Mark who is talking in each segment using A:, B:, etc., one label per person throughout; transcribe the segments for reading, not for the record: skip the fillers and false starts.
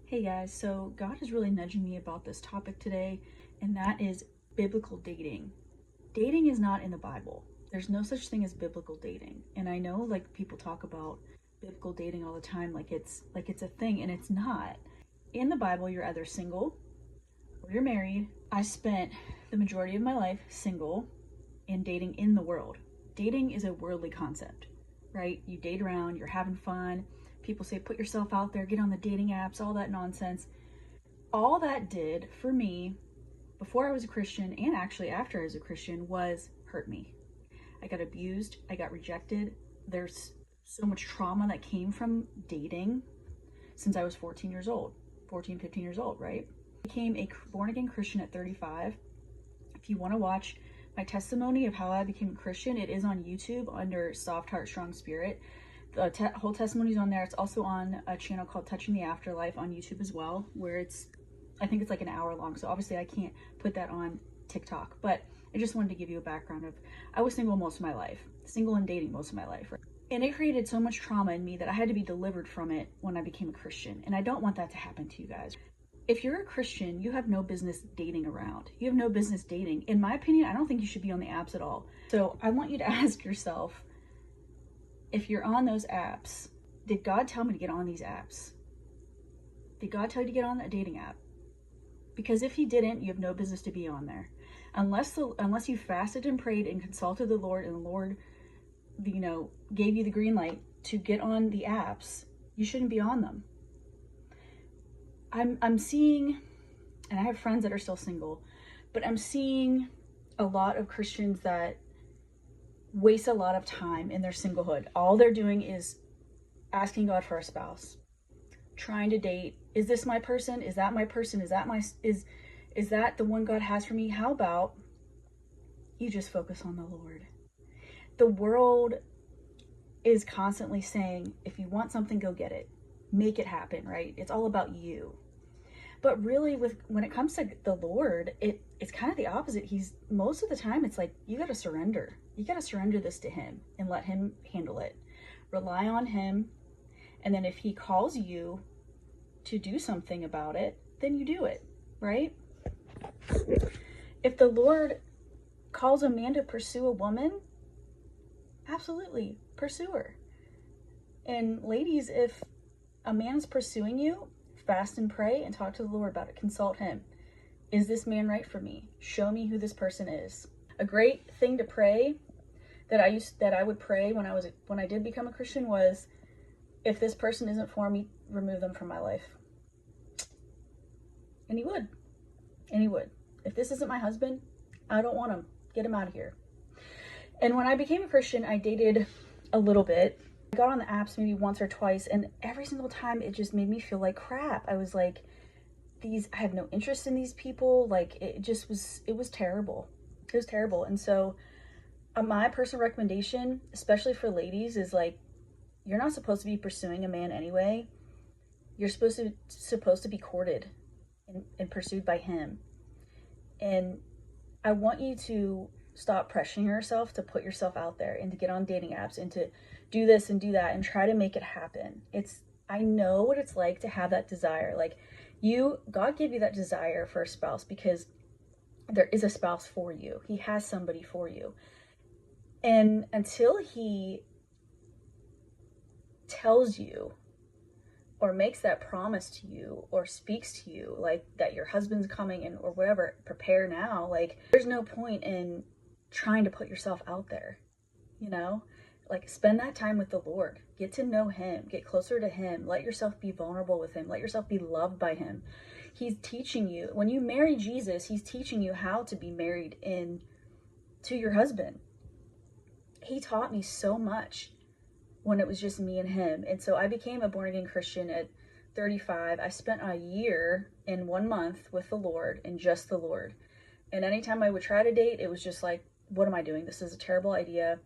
A: Hey guys, so God is really nudging me about this topic today, and that is biblical dating. Dating is not in the Bible. There's no such thing as biblical dating. And I know like people talk about biblical dating all the time like it's a thing, and it's not. In the Bible, you're either single or you're married. I spent the majority of my life single and dating in the world. Dating is a worldly concept, right? You date around, you're having fun. People say, put yourself out there, get on the dating apps, all that nonsense. All that did for me before I was a Christian and actually after I was a Christian was hurt me. I got abused, I got rejected. There's so much trauma that came from dating since I was 14 years old, 14, 15 years old, right? I became a born again Christian at 35. If you want to watch my testimony of how I became a Christian, it is on YouTube under Soft Heart, Strong Spirit. The whole testimony is on there. It's also on a channel called Touching the Afterlife on YouTube as well, where I think it's like an hour long. So obviously I can't put that on TikTok, but I just wanted to give you a background of, I was single most of my life, single and dating most of my life. Right? And it created so much trauma in me that I had to be delivered from it when I became a Christian. And I don't want that to happen to you guys. If you're a Christian, you have no business dating around. You have no business dating. In my opinion, I don't think you should be on the apps at all. So I want you to ask yourself, if you're on those apps, did God tell me to get on these apps? Did God tell you to get on that dating app? Because if he didn't, you have no business to be on there. Unless you fasted and prayed and consulted the Lord, and the Lord, gave you the green light to get on the apps, you shouldn't be on them. I'm seeing, and I have friends that are still single, but I'm seeing a lot of Christians that waste a lot of time in their singlehood. All they're doing is asking God for a spouse, trying to date. Is this my person? Is that my person? Is that the one God has for me? How about you just focus on the Lord? The world is constantly saying, if you want something, go get it. Make it happen, right? It's all about you. But really, when it comes to the Lord, it's kind of the opposite. Most of the time, it's like, you got to surrender. You got to surrender this to him and let him handle it. Rely on him. And then if he calls you to do something about it, then you do it, right? If the Lord calls a man to pursue a woman, absolutely pursue her. And ladies, if a man's pursuing you, fast and pray and talk to the Lord about it. Consult him. Is this man right for me? Show me who this person is. A great thing to pray that I would pray when I did become a Christian was, if this person isn't for me, remove them from my life. And he would. If this isn't my husband, I don't want him. Get him out of here. And when I became a Christian, I dated a little bit. I got on the apps maybe once or twice, and every single time it just made me feel like crap. I was like, I have no interest in these people. Like, it was terrible. It was terrible. And so my personal recommendation, especially for ladies, is like, you're not supposed to be pursuing a man anyway. You're supposed to be courted and pursued by him. And I want you to stop pressuring yourself to put yourself out there and to get on dating apps and to do this and do that and try to make it happen. I know what it's like to have that desire. Like, God gave you that desire for a spouse because there is a spouse for you. He has somebody for you. And until he tells you or makes that promise to you or speaks to you, like that your husband's coming and or whatever, prepare now. Like, there's no point in trying to put yourself out there, like, spend that time with the Lord, get to know him, get closer to him, let yourself be vulnerable with him, let yourself be loved by him. He's teaching you, when you marry Jesus, he's teaching you how to be married to your husband. He taught me so much when it was just me and him. And so I became a born again Christian at 35. I spent a year and 1 month with the Lord and just the Lord. And anytime I would try to date, it was just like, what am I doing? This is a terrible idea.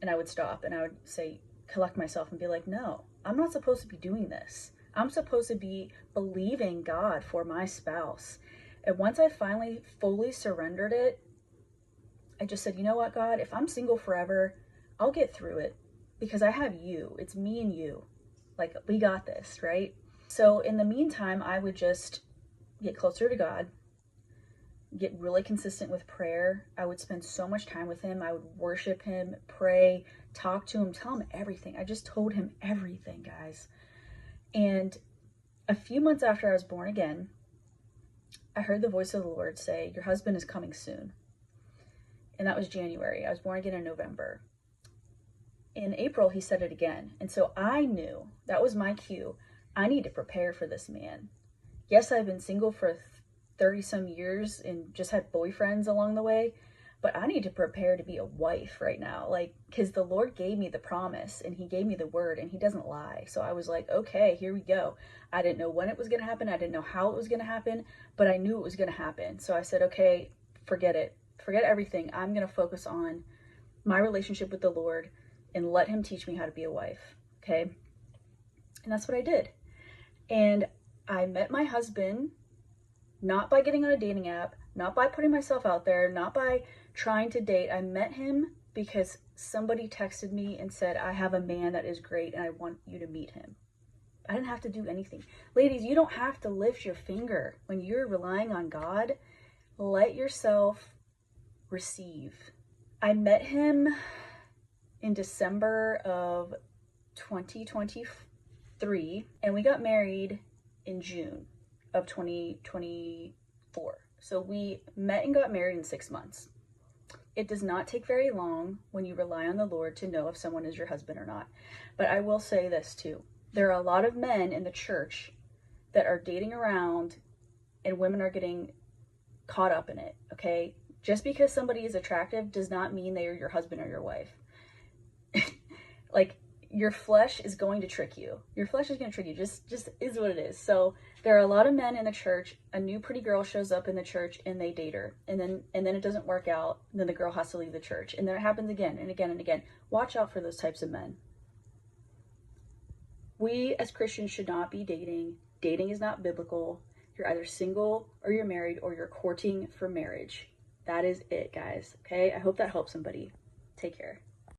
A: And I would stop and I would say, collect myself and be like, no, I'm not supposed to be doing this. I'm supposed to be believing God for my spouse. And once I finally fully surrendered it, I just said, you know what, God, if I'm single forever, I'll get through it because I have you. It's me and you. Like, we got this, right? So in the meantime, I would just get closer to God, get really consistent with prayer. I would spend so much time with him. I would worship him, pray, talk to him, tell him everything. I just told him everything, guys. And a few months after I was born again, I heard the voice of the Lord say, your husband is coming soon. And that was January. I was born again in November. In April, he said it again. And so I knew, that was my cue, I need to prepare for this man. Yes, I've been single for 30 some years and just had boyfriends along the way, but I need to prepare to be a wife right now. Like, because the Lord gave me the promise and he gave me the word and he doesn't lie. So I was like, okay, here we go. I didn't know when it was going to happen. I didn't know how it was going to happen, but I knew it was going to happen. So I said, okay, forget it. Forget everything. I'm going to focus on my relationship with the Lord and let him teach me how to be a wife. Okay. And that's what I did. And I met my husband, not by getting on a dating app, not by putting myself out there, not by trying to date. I met him because somebody texted me and said, I have a man that is great and I want you to meet him. I didn't have to do anything. Ladies, you don't have to lift your finger when you're relying on God. Let yourself receive. I met him in December of 2023 and we got married in June of 2024. So we met and got married in 6 months. It does not take very long when you rely on the Lord to know if someone is your husband or not. But I will say this too. There are a lot of men in the church that are dating around and women are getting caught up in it, okay? Just because somebody is attractive does not mean they are your husband or your wife. Like, your flesh is going to trick you. Your flesh is going to trick you. Just is what it is. So there are a lot of men in the church. A new pretty girl shows up in the church and they date her. And then it doesn't work out. And then the girl has to leave the church. And then it happens again and again and again. Watch out for those types of men. We as Christians should not be dating. Dating is not biblical. You're either single or you're married or you're courting for marriage. That is it, guys. Okay? I hope that helps somebody. Take care.